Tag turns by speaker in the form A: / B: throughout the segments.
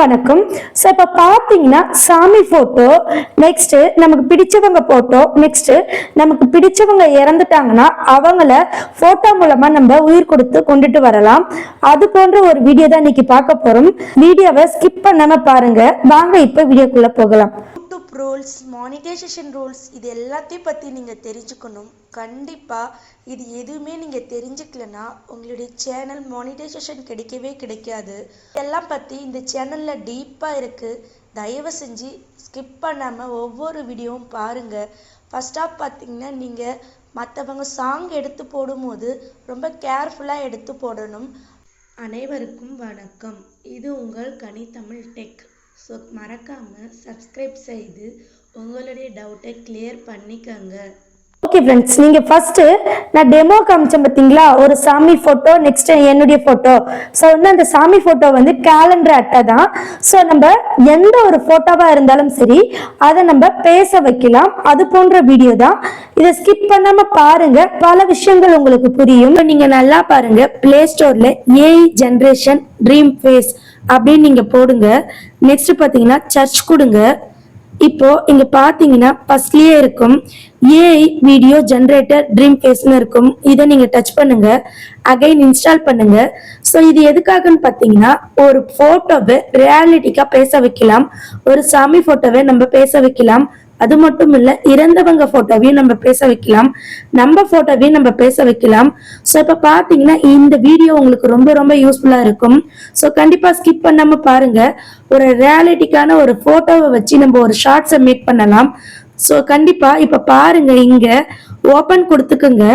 A: வணக்கம். ஸோ இப்போ பார்த்தீங்கன்னா சாமி ஃபோட்டோ, நெக்ஸ்ட் நமக்கு பிடிச்சவங்க ஃபோட்டோ, நெக்ஸ்ட் நமக்கு பிடிச்சவங்க இறந்துட்டாங்கன்னா அவங்கள ஃபோட்டோ மூலமா நம்ம உயிர் கொடுத்து கொண்டுட்டு வரலாம். அது போன்ற ஒரு வீடியோ தான் இன்னைக்கு பார்க்க போறோம். வீடியோவை ஸ்கிப் பண்ணாம பாருங்க. வாங்க இப்போ வீடியோக்குள்ள போகலாம்.
B: யூடியூப் ரூல்ஸ், மானிட்டைசேஷன் ரூல்ஸ், இது எல்லாத்தையும் பற்றி நீங்கள் தெரிஞ்சுக்கணும். கண்டிப்பாக இது எதுவுமே நீங்கள் தெரிஞ்சுக்கலன்னா உங்களுடைய சேனல் மானிட்டைசேஷன் கிடைக்கவே கிடைக்காது. இதெல்லாம் பற்றி இந்த சேனலில் டீப்பாக இருக்குது. தயவு செஞ்சு ஸ்கிப் பண்ணாமல் ஒவ்வொரு வீடியோவும் பாருங்கள். ஃபர்ஸ்ட் ஆஃப் பார்த்தீங்கன்னா நீங்கள் மற்றவங்க சாங் எடுத்து போடும்போது ரொம்ப கேர்ஃபுல்லாக எடுத்து போடணும். அனைவருக்கும் வணக்கம். இது உங்கள் கனித்தமிழ் டெக். ஸோ மறக்காமல் சப்ஸ்கிரைப் செய்து உங்களுடைய டவுட்டை கிளியர் பண்ணிக்கங்க.
A: ஓகே ஃப்ரெண்ட்ஸ், நீங்கள் ஃபர்ஸ்ட் நான் டெமோ காமிச்சேன் பார்த்தீங்களா, ஒரு சாமி ஃபோட்டோ, நெக்ஸ்ட் என்னுடைய ஃபோட்டோ. ஸோ வந்து அந்த சாமி ஃபோட்டோ வந்து கேலண்டர் அட்டை தான். ஸோ நம்ம எந்த ஒரு ஃபோட்டோவாக இருந்தாலும் சரி அதை நம்ம பேச வைக்கலாம். அது போன்ற வீடியோ தான். இதை ஸ்கிப் பண்ணாமல் பாருங்க, பல விஷயங்கள் உங்களுக்கு புரியும். நீங்கள் நல்லா பாருங்க. பிளே ஸ்டோரில் ஏஐ ஜென்ரேஷன் ட்ரீம் ஃபேஸ் அப்படின்னு நீங்கள் போடுங்க. நெக்ஸ்ட் பார்த்தீங்கன்னா சர்ச் கொடுங்க. இப்போ இங்க பாத்தீங்கன்னா ஃபர்ஸ்ட்லயே இருக்கும் ஏஐ வீடியோ ஜெனரேட்டர் ட்ரீம் ஃபேஸ்னு இருக்கும். இதை நீங்க டச் பண்ணுங்க, அகைன் இன்ஸ்டால் பண்ணுங்க. ஸோ இது எதுக்காகன்னு பார்த்தீங்கன்னா ஒரு போட்டோவை ரியாலிட்டிக்கா பேச வைக்கலாம். ஒரு சாமி போட்டோவை நம்ம பேச வைக்கலாம். அது மட்டும் இல்ல, இறந்தவங்க போட்டோவையும் நம்ம பேச வைக்கலாம், நம்ம போட்டோவையும் நம்ம பேச வைக்கலாம். ஸோ இப்போ பார்த்தீங்கன்னா இந்த வீடியோ உங்களுக்கு ரொம்ப ரொம்ப யூஸ்ஃபுல்லா இருக்கும். ஸோ கண்டிப்பா ஸ்கிப் பண்ணாம பாருங்க. ஒரு ரியாலிட்டிக்கான ஒரு போட்டோவை வச்சு நம்ம ஒரு ஷார்ட்ஸை மேக் பண்ணலாம். ஸோ கண்டிப்பா இப்ப பாருங்க, இங்க ஓபன் கொடுத்துக்குங்க.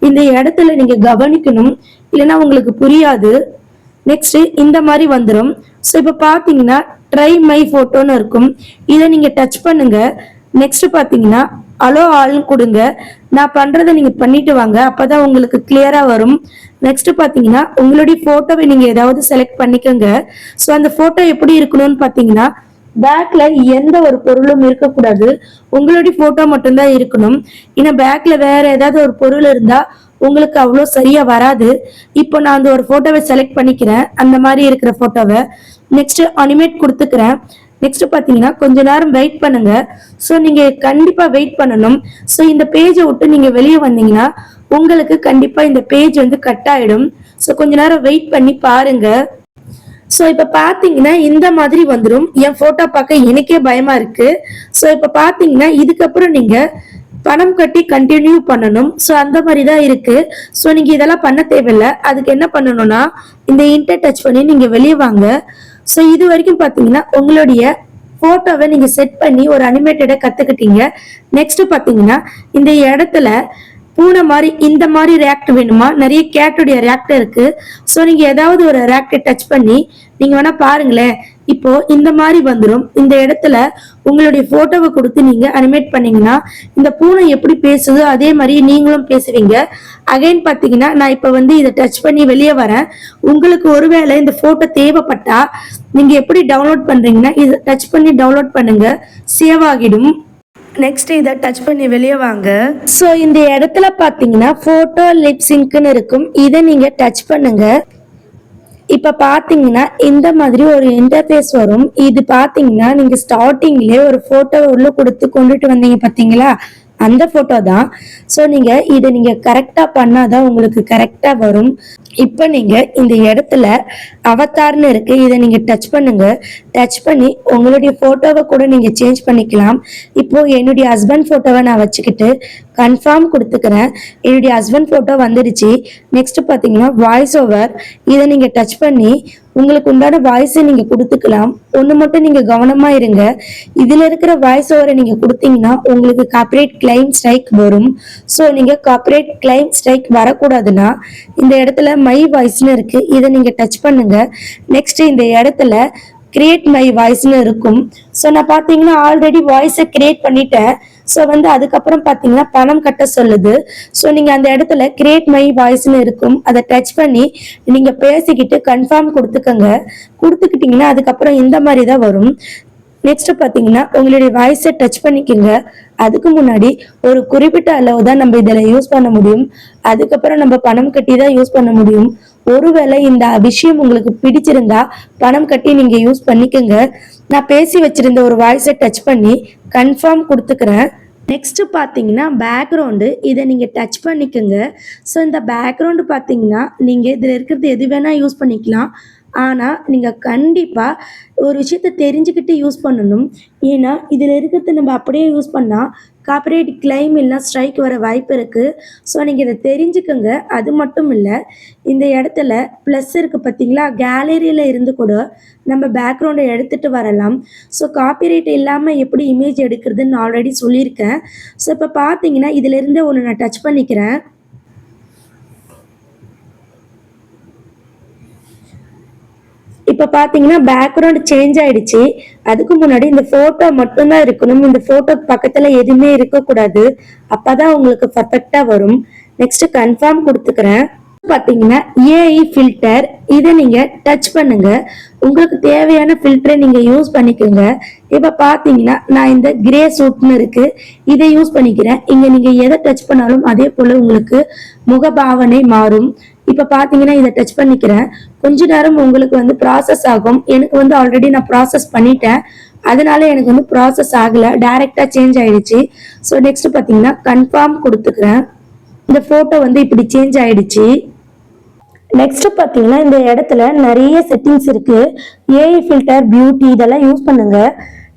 A: இந்த இடத்துல நீங்க கவனிக்கணும், இல்லைன்னா உங்களுக்கு புரியாது. நெக்ஸ்ட் இந்த மாதிரி வந்துடும். ஸோ இப்போ பார்த்தீங்கன்னா ட்ரை மை போட்டோன்னு இருக்கும். இதை நீங்க டச் பண்ணுங்க. நெக்ஸ்ட் பாத்தீங்கன்னா அலோ ஆல்னு கொடுங்க. நான் பண்றதை நீங்க பண்ணிட்டு வாங்க, அப்பதான் உங்களுக்கு கிளியரா வரும். நெக்ஸ்ட் பாத்தீங்கன்னா உங்களுடைய போட்டோவை நீங்க ஏதாவது செலக்ட் பண்ணிக்கோங்க. ஸோ அந்த போட்டோ எப்படி இருக்கணும்னு பாத்தீங்கன்னா பேக்ல எந்த ஒரு பொருளும் இருக்கக்கூடாது, உங்களுடைய போட்டோ மட்டும்தான் இருக்கணும். ஏன்னா பேக்ல வேற ஏதாவது ஒரு பொருள் இருந்தா உங்களுக்கு அவ்வளோ சரியா வராது. இப்போ நான் அந்த ஒரு போட்டோவை செலக்ட் பண்ணிக்கிறேன், அந்த மாதிரி இருக்கிற போட்டோவை. நெக்ஸ்ட் அனிமேட் கொடுத்துக்கிறேன். நெக்ஸ்ட் பாத்தீங்கன்னா கொஞ்ச நேரம் வெயிட் பண்ணுங்க. ஸோ நீங்க கண்டிப்பா வெயிட் பண்ணணும். ஸோ இந்த பேஜை விட்டு நீங்க வெளியே வந்தீங்கன்னா உங்களுக்கு கண்டிப்பா இந்த பேஜ் வந்து கட் ஆயிடும். ஸோ கொஞ்ச நேரம் வெயிட் பண்ணி பாருங்க. ஸோ இப்ப பாத்தீங்கன்னா இந்த மாதிரி வந்துடும். என் போட்டோ பார்க்க எனக்கே பயமா இருக்கு. ஸோ இப்ப பாத்தீங்கன்னா இதுக்கப்புறம் நீங்க பணம் கட்டி கண்டினியூ பண்ணணும். ஸோ அந்த மாதிரி தான் இருக்கு. ஸோ நீங்க இதெல்லாம் பண்ண தேவையில்லை. அதுக்கு என்ன பண்ணணும்னா இந்த இன்டர் டச் பண்ணி நீங்க வெளியே வாங்க. ஸோ இது வரைக்கும் பாத்தீங்கன்னா உங்களுடைய போட்டோவை நீங்க செட் பண்ணி ஒரு அனிமேட்டடை கத்துக்கிட்டீங்க. நெக்ஸ்ட் பாத்தீங்கன்னா இந்த இடத்துல பூனை மாதிரி இந்த மாதிரி ரியாக்ட் வேணுமா, நிறைய கேட்டுடைய ரியாக்ட் இருக்கு. ஸோ நீங்க ஏதாவது ஒரு ரியாக்டை டச் பண்ணி நீங்க வேணா பாருங்களேன். இப்போ இந்த மாதிரி வந்துடும். இந்த இடத்துல உங்களுடைய போட்டோவை கொடுத்து நீங்க அனிமேட் பண்ணீங்கன்னா இந்த பூனை எப்படி பேசுதோ அதே மாதிரி நீங்களும் பேசுவீங்க. அகைன் பாத்தீங்கன்னா நான் இப்ப வந்து இதை டச் பண்ணி வெளியே வரேன். உங்களுக்கு ஒருவேளை இந்த போட்டோ தேவைப்பட்டா நீங்க எப்படி டவுன்லோட் பண்றீங்கன்னா இதை டச் பண்ணி டவுன்லோட் பண்ணுங்க, சேவ் ஆகிடும். நெக்ஸ்ட் இதை டச் பண்ணி வெளியே வாங்க. ஸோ இந்த இடத்துல பாத்தீங்கன்னா போட்டோ லிப்சிங்க்னு இருக்கும். இதை நீங்க டச் பண்ணுங்க. இப்ப பாத்தீங்கன்னா இந்த மாதிரி ஒரு இன்டர்ஃபேஸ் வரும். இது பாத்தீங்கன்னா நீங்க ஸ்டார்டிங்லயே ஒரு போட்டோ உள்ள கொடுத்து கொண்டுட்டு வந்தீங்க பாத்தீங்களா, அந்த போட்டோ தான். ஸோ நீங்க இதை நீங்க கரெக்டா பண்ணாதான் உங்களுக்கு கரெக்டா வரும். இப்போ நீங்க இந்த இடத்துல அவதார்னு இருக்கு, இதை நீங்க டச் பண்ணுங்க. டச் பண்ணி உங்களுடைய போட்டோவை கூட நீங்க சேஞ்ச் பண்ணிக்கலாம். இப்போ என்னுடைய ஹஸ்பண்ட் போட்டோவை நான் வச்சுக்கிட்டு கன்ஃபார்ம் கொடுத்துக்கிறேன். என்னுடைய ஹஸ்பண்ட் போட்டோ வந்துடுச்சு. நெக்ஸ்ட் பாத்தீங்கன்னா வாய்ஸ் ஓவர், இதை நீங்க டச் பண்ணி உங்களுக்கு உண்டான வாய்ஸை நீங்க கொடுத்துக்கலாம். ஒண்ணு மட்டும் நீங்க கவனமா இருங்க, இதுல இருக்கிற வாய்ஸ் ஓவரை நீங்க கொடுத்தீங்கன்னா உங்களுக்கு காப்பிரைட் கிளைம் ஸ்ட்ரைக் வரும். ஸோ நீங்க காப்பிரைட் கிளைம் ஸ்ட்ரைக் வரக்கூடாதுன்னா இந்த இடத்துல மை வாய்ஸ்னு இருக்கு, இதை நீங்க டச் பண்ணுங்க. நெக்ஸ்ட் இந்த இடத்துல கிரியேட் மை வாய்ஸ்னு இருக்கும். ஸோ நான் பார்த்தீங்கன்னா ஆல்ரெடி வாய்ஸை கிரியேட் பண்ணிட்டேன். ஸோ வந்து அதுக்கப்புறம் பார்த்தீங்கன்னா பணம் கட்ட சொல்லுது. ஸோ நீங்கள் அந்த இடத்துல கிரியேட் மை வாய்ஸ்னு இருக்கும், அதை டச் பண்ணி நீங்கள் பேசிக்கிட்டு கன்ஃபார்ம் கொடுத்துக்கோங்க. கொடுத்துக்கிட்டிங்கன்னா அதுக்கப்புறம் இந்த மாதிரி தான் வரும். நெக்ஸ்ட் பாத்தீங்கன்னா உங்களுடைய வாய்ஸை டச் பண்ணிக்கோங்க. அதுக்கு முன்னாடி ஒரு குறிப்பிட்ட அளவு தான் நம்ம இதில் யூஸ் பண்ண முடியும். அதுக்கப்புறம் நம்ம பணம் கட்டி தான் யூஸ் பண்ண முடியும். ஒருவேளை இந்த விஷயம் உங்களுக்கு பிடிச்சிருந்தா பணம் கட்டி நீங்க யூஸ் பண்ணிக்கோங்க. நான் பேசி வச்சிருந்த ஒரு வாய்ஸை டச் பண்ணி கன்ஃபார்ம் கொடுத்துக்கிறேன். நெக்ஸ்ட் பார்த்தீங்கன்னா பேக்ரவுண்டு, இதை நீங்கள் டச் பண்ணிக்கோங்க. ஸோ இந்த பேக்ரவுண்டு பார்த்தீங்கன்னா நீங்கள் இதில் இருக்கிறது எது வேணால் யூஸ் பண்ணிக்கலாம். ஆனால் நீங்கள் கண்டிப்பாக ஒரு விஷயத்தை தெரிஞ்சுக்கிட்டு யூஸ் பண்ணணும். ஏன்னா இதில் இருக்கிறது நம்ம அப்படியே யூஸ் பண்ணால் காப்பிரைட் கிளைம் இல்லை ஸ்ட்ரைக் வர வாய்ப்பு இருக்குது. ஸோ நீங்கள் இதை தெரிஞ்சுக்கோங்க. அது மட்டும் இல்லை, இந்த இடத்துல ப்ளஸ் இருக்குது பார்த்தீங்களா, கேலரியில் இருந்து கூட நம்ம பேக்ரவுண்டை எடுத்துகிட்டு வரலாம். ஸோ காப்பிரைட் இல்லாமல் எப்படி இமேஜ் எடுக்கிறதுன்னு ஆல்ரெடி சொல்லியிருக்கேன். ஸோ இப்போ பார்த்தீங்கன்னா இதிலிருந்து ஒன்று நான் டச் பண்ணிக்கிறேன். இப்போ பார்த்தீங்கன்னா பேக்ரவுண்ட் சேஞ்ச் ஆயிடுச்சு. அதுக்கு முன்னாடி இந்த ஃபோட்டோ மட்டும்தான் இருக்கணும். இந்த ஃபோட்டோக்கு பக்கத்தில் எதுவுமே இருக்கக்கூடாது. அப்போ தான் உங்களுக்கு பர்ஃபெக்டாக வரும். நெக்ஸ்ட் கன்ஃபார்ம் கொடுத்துக்கிறேன். பார்த்தீங்கன்னா ஏஐ ஃபில்டர், இதை நீங்கள் டச் பண்ணுங்க. உங்களுக்கு தேவையான ஃபில்டரை நீங்கள் யூஸ் பண்ணிக்கோங்க. இப்போ பார்த்தீங்கன்னா நான் இந்த கிரே சூட்னு இருக்கு, இதை யூஸ் பண்ணிக்கிறேன். இங்கே நீங்கள் எதை டச் பண்ணாலும் அதே போல் உங்களுக்கு முகபாவனை மாறும். இப்போ பார்த்தீங்கன்னா இதை டச் பண்ணிக்கிறேன். கொஞ்ச நேரம் உங்களுக்கு வந்து ப்ராசஸ் ஆகும். எனக்கு வந்து ஆல்ரெடி நான் ப்ராசஸ் பண்ணிட்டேன், அதனால எனக்கு வந்து ப்ராசஸ் ஆகலை, டைரெக்டாக சேஞ்ச் ஆயிடுச்சு. ஸோ நெக்ஸ்ட் பார்த்தீங்கன்னா கன்ஃபார்ம் கொடுத்துக்கிறேன். இந்த ஃபோட்டோ வந்து இப்படி சேஞ்ச் ஆயிடுச்சு. நெக்ஸ்ட் பார்த்தீங்கன்னா இந்த இடத்துல நிறைய செட்டிங்ஸ் இருக்கு. ஏஐ ஃபில்டர், பியூட்டி, இதெல்லாம் யூஸ் பண்ணுங்க.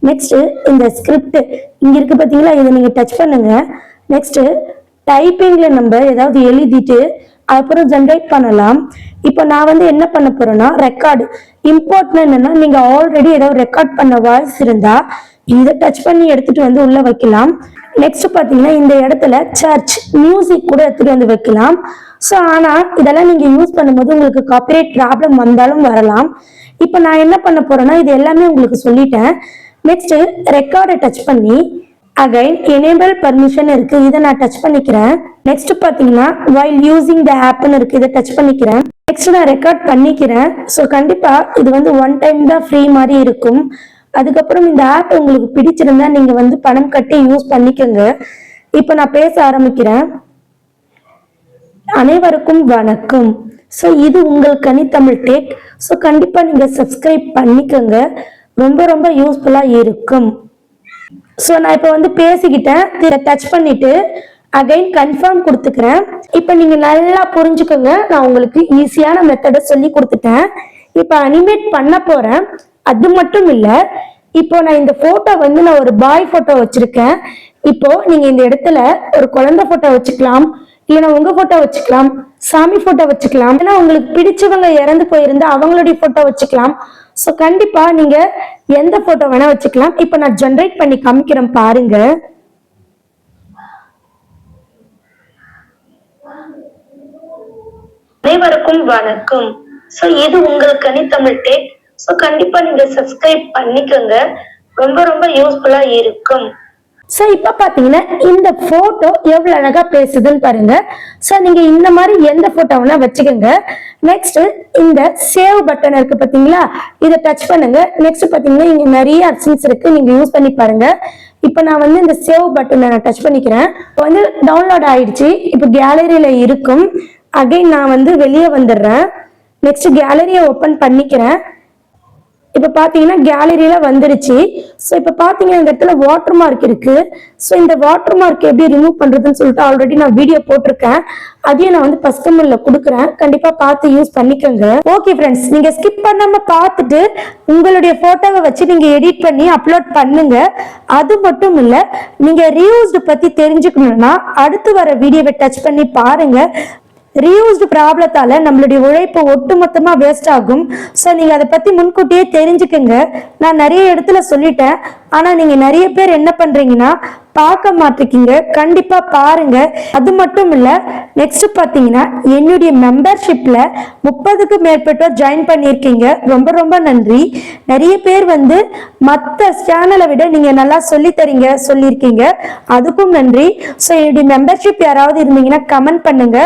A: நெக்ஸ்ட் இந்த ஸ்கிரிப்ட் இங்க இருக்கு பார்த்தீங்களா, இதை நீங்க டச் பண்ணுங்க. நெக்ஸ்ட் டைப்பிங்ல நம்ம ஏதாவது எழுதிட்டு அப்புறம் ஜென்ரேட் பண்ணலாம். இப்போ நான் வந்து என்ன பண்ண போறேன்னா ரெக்கார்டு இம்போர்ட்னா என்னன்னா, நீங்க ஆல்ரெடி ஏதாவது ரெக்கார்ட் பண்ண வாய்ஸ் இருந்தா இதை டச் பண்ணி எடுத்துட்டு வந்து உள்ள வைக்கலாம். நெக்ஸ்ட் பாத்தீங்கன்னா இந்த இடத்துல சர்ச் மியூசிக் கூட எடுத்துட்டு வந்து வைக்கலாம். ஸோ ஆனா இதெல்லாம் நீங்க யூஸ் பண்ணும்போது உங்களுக்கு காப்பிரைட் ப்ராப்ளம் வந்தாலும் வரலாம். இப்போ நான் என்ன பண்ண போறேன்னா இது எல்லாமே உங்களுக்கு சொல்லிட்டேன். நெக்ஸ்ட் ரெக்கார்டை டச் பண்ணி அகைன் எனேபிள் பர்மிஷன் இருக்கு, இதை நான் டச் பண்ணிக்கிறேன். நெக்ஸ்ட் பாத்தீங்கன்னா வைல் யூசிங் த ஆப்னு இருக்கு, இதை டச் பண்ணிக்கிறேன். நெக்ஸ்ட் நான் ரெக்கார்ட் பண்ணிக்கிறேன். ஸோ கண்டிப்பா இது வந்து ஒன் டைம் தான் ஃப்ரீ மாதிரி இருக்கும். அதுக்கப்புறம் இந்த ஆப் உங்களுக்கு பிடிச்சிருந்தா நீங்க வந்து பணம் கட்டி யூஸ் பண்ணிக்கோங்க. இப்போ நான் பேச ஆரம்பிக்கிறேன். அனைவருக்கும் வணக்கம். ஸோ இது உங்கள் கனித்தமிழ் டெக். ஸோ கண்டிப்பா நீங்க சப்ஸ்கிரைப் பண்ணிக்கோங்க, ரொம்ப ரொம்ப யூஸ்ஃபுல்லா இருக்கும். ஸோ நான் இப்போ வந்து பேசிக்கிட்டேன், இதை டச் பண்ணிட்டு அகைன் கன்ஃபார்ம் கொடுத்துக்கிறேன். இப்போ நீங்க நல்லா புரிஞ்சுக்கோங்க, நான் உங்களுக்கு ஈஸியான மெத்தடை சொல்லி கொடுத்துட்டேன். இப்போ அனிமேட் பண்ண போறேன். அது மட்டும் இல்ல, இப்போ நான் இந்த போட்டோ வந்து நான் ஒரு பாய் போட்டோ வச்சிருக்கேன். இப்போ நீங்க இந்த இடத்துல ஒரு குழந்தை போட்டோ வச்சுக்கலாம், இல்லைன்னா உங்க போட்டோ வச்சுக்கலாம், சாமி போட்டோ வச்சுக்கலாம், ஏன்னா உங்களுக்கு பிடிச்சவங்க இறந்து போயிருந்தா அவங்களுடைய போட்டோ வச்சுக்கலாம். ஸோ கண்டிப்பா நீங்க எந்த போட்டோ வேணா வச்சுக்கலாம். இப்போ நான் ஜென்ரேட் பண்ணி காமிக்கிறேன் பாருங்க. அனைவருக்கும் வணக்கம். ஸோ இது உங்கள் கனித்தமிழ் டெக். ஸோ கண்டிப்பா நீங்க சப்ஸ்கிரைப் பண்ணிக்கோங்க, ரொம்ப ரொம்ப யூஸ்ஃபுல்லா இருக்கும். ஸோ இப்போ பார்த்தீங்கன்னா இந்த ஃபோட்டோ எவ்வளோ அழகாக பேசுதுன்னு பாருங்க. ஸோ நீங்கள் இந்த மாதிரி எந்த ஃபோட்டோவனா வச்சுக்கோங்க. நெக்ஸ்ட் இந்த சேவ் பட்டன் இருக்கு பார்த்தீங்களா, இதை டச் பண்ணுங்க. நெக்ஸ்ட் பார்த்தீங்கன்னா இங்கே நிறைய ஆப்ஷன்ஸ் இருக்கு, நீங்கள் யூஸ் பண்ணி பாருங்க. இப்போ நான் வந்து இந்த சேவ் பட்டனை நான் டச் பண்ணிக்கிறேன். இப்போ வந்து டவுன்லோட் ஆயிடுச்சு. இப்போ கேலரியில் இருக்கும். அகைன் நான் வந்து வெளியே வந்துடுறேன். நெக்ஸ்ட் கேலரியை ஓப்பன் பண்ணிக்கிறேன். இப்போ பார்த்தீங்கன்னா கேலரியில வந்துருச்சு. ஸோ இப்போ பார்த்தீங்கன்னா இந்த இடத்துல வாட்டர் மார்க் இருக்கு. ஸோ இந்த வாட்டர் மார்க் எப்படி ரிமூவ் பண்றதுன்னு சொல்லிட்டு ஆல்ரெடி நான் வீடியோ போட்டிருக்கேன். அதையும் நான் வந்து கஸ்டமர்ல கொடுக்குறேன், கண்டிப்பா பார்த்து யூஸ் பண்ணிக்கோங்க. ஓகே ஃப்ரெண்ட்ஸ், நீங்க ஸ்கிப் பண்ணாம பார்த்துட்டு உங்களுடைய போட்டோவை வச்சு நீங்க எடிட் பண்ணி அப்லோட் பண்ணுங்க. அது மட்டும் இல்ல, நீங்க ரீயூஸ்டு பத்தி தெரிஞ்சுக்கணும்னா அடுத்து வர வீடியோவை டச் பண்ணி பாருங்க. ரீயூஸ்டு ப்ராப்ளத்தால நம்மளுடைய உழைப்பு ஒட்டுமொத்தமா வேஸ்ட் ஆகும். ஸோ நீங்க அதை பத்தி முன்கூட்டியே தெரிஞ்சுக்கங்க. நான் நிறைய இடத்துல சொல்லிட்டேன், ஆனா நீங்க நிறைய பேர் என்ன பண்றீங்கன்னா பார்க்க மாட்டேங்க. கண்டிப்பா பாருங்க. அது மட்டும் இல்ல, நெக்ஸ்ட் பாத்தீங்கன்னா என்னுடைய மெம்பர்ஷிப்ல 30க்கும் மேற்பட்டோர் ஜாயின் பண்ணியிருக்கீங்க, ரொம்ப ரொம்ப நன்றி. நிறைய பேர் வந்து மற்ற சேனலை விட நீங்க நல்லா சொல்லி தரீங்க சொல்லியிருக்கீங்க, அதுக்கும் நன்றி. ஸோ என்னுடைய மெம்பர்ஷிப் யாராவது இருந்தீங்கன்னா கமெண்ட் பண்ணுங்க.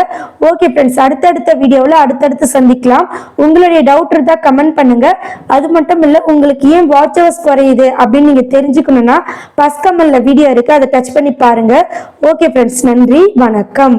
A: ஓகே ஃப்ரெண்ட்ஸ், அடுத்தடுத்த வீடியோவில் அடுத்தடுத்து சந்திக்கலாம். உங்களுடைய டவுட் இருந்தா கமெண்ட் பண்ணுங்க. அது மட்டும் இல்ல, உங்களுக்கு ஏன் வாட்ச் ஹவர்ஸ் குறையுது அப்படின்னு நீங்க தெரிஞ்சுக்கணும்னா ஃபர்ஸ்ட் கமெண்ட்ல வீடியோ இருக்கு, அதை டச் பண்ணி பாருங்க. ஓகே ஃப்ரெண்ட்ஸ், நன்றி, வணக்கம்.